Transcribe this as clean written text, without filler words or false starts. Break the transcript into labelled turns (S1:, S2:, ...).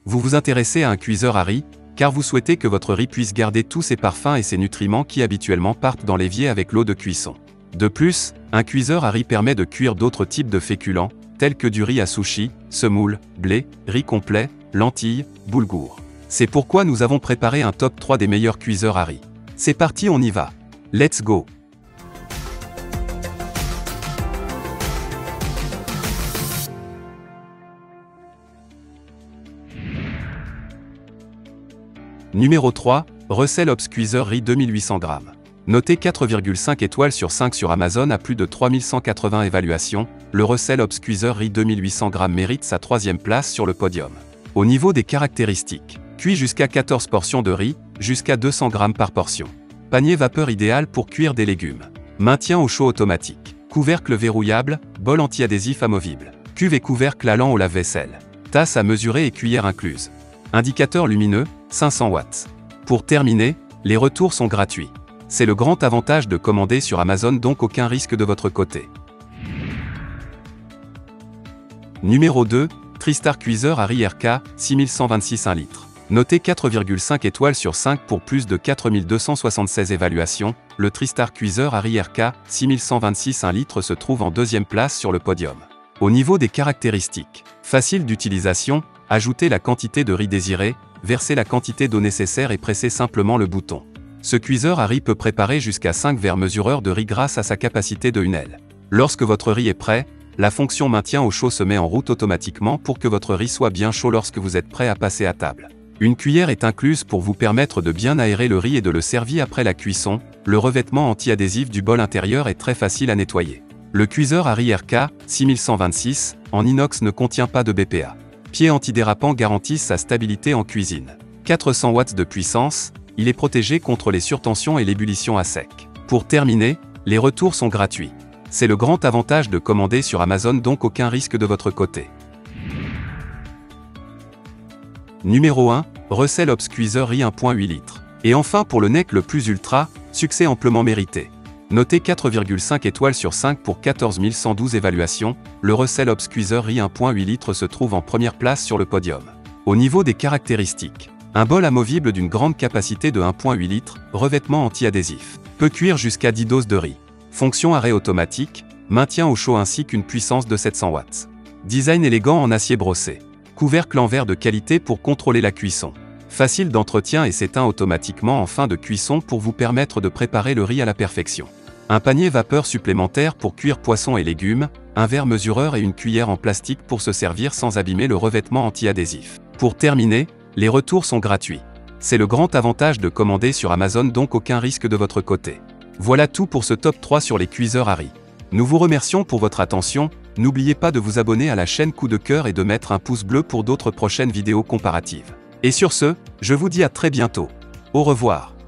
S1: Vous vous intéressez à un cuiseur à riz, car vous souhaitez que votre riz puisse garder tous ses parfums et ses nutriments qui habituellement partent dans l'évier avec l'eau de cuisson. De plus, un cuiseur à riz permet de cuire d'autres types de féculents, tels que du riz à sushi, semoule, blé, riz complet, lentilles, boulgour. C'est pourquoi nous avons préparé un top 3 des meilleurs cuiseurs à riz. C'est parti, on y va. Let's go! Numéro 3, Russell Hobbs Cuiseur Riz 2800 g. Noté 4,5 étoiles sur 5 sur Amazon à plus de 3180 évaluations, le Russell Hobbs Cuiseur Riz 2800 g mérite sa 3e place sur le podium. Au niveau des caractéristiques, cuit jusqu'à 14 portions de riz, jusqu'à 200 g par portion. Panier vapeur idéal pour cuire des légumes. Maintien au chaud automatique. Couvercle verrouillable, bol anti-adhésif amovible. Cuve et couvercle allant au lave-vaisselle. Tasse à mesurer et cuillère incluse. Indicateur lumineux, 500 watts. Pour terminer, les retours sont gratuits. C'est le grand avantage de commander sur Amazon, donc aucun risque de votre côté. Numéro 2, Tristar Cuiseur à riz RK, 6126 1 litre. Noté 4,5 étoiles sur 5 pour plus de 4276 évaluations, le Tristar Cuiseur à riz RK, 6126 1 litre se trouve en 2e place sur le podium. Au niveau des caractéristiques, facile d'utilisation, ajoutez la quantité de riz désirée, versez la quantité d'eau nécessaire et pressez simplement le bouton. Ce cuiseur à riz peut préparer jusqu'à 5 verres mesureurs de riz grâce à sa capacité de 1 aile. Lorsque votre riz est prêt, la fonction maintien au chaud se met en route automatiquement pour que votre riz soit bien chaud lorsque vous êtes prêt à passer à table. Une cuillère est incluse pour vous permettre de bien aérer le riz et de le servir après la cuisson. Le revêtement anti-adhésif du bol intérieur est très facile à nettoyer. Le cuiseur à riz RK, 6126, en inox ne contient pas de BPA. Pieds antidérapants garantissent sa stabilité en cuisine. 400 watts de puissance, il est protégé contre les surtensions et l'ébullition à sec. Pour terminer, les retours sont gratuits. C'est le grand avantage de commander sur Amazon, donc aucun risque de votre côté. Numéro 1, Russell Hobbs Cuiseur Riz 1.8 litres. Et enfin pour le neck le plus ultra, succès amplement mérité. Noté 4,5 étoiles sur 5 pour 14 112 évaluations, le Russell Hobbs Cuiseur Riz 1.8 litres se trouve en première place sur le podium. Au niveau des caractéristiques, un bol amovible d'une grande capacité de 1.8 litres, revêtement anti-adhésif. Peut cuire jusqu'à 10 doses de riz. Fonction arrêt automatique, maintien au chaud ainsi qu'une puissance de 700 watts. Design élégant en acier brossé. Couvercle en verre de qualité pour contrôler la cuisson. Facile d'entretien et s'éteint automatiquement en fin de cuisson pour vous permettre de préparer le riz à la perfection. Un panier vapeur supplémentaire pour cuire poissons et légumes, un verre mesureur et une cuillère en plastique pour se servir sans abîmer le revêtement anti-adhésif. Pour terminer, les retours sont gratuits. C'est le grand avantage de commander sur Amazon, donc aucun risque de votre côté. Voilà tout pour ce top 3 sur les cuiseurs à riz. Nous vous remercions pour votre attention, n'oubliez pas de vous abonner à la chaîne Coup de cœur et de mettre un pouce bleu pour d'autres prochaines vidéos comparatives. Et sur ce, je vous dis à très bientôt. Au revoir.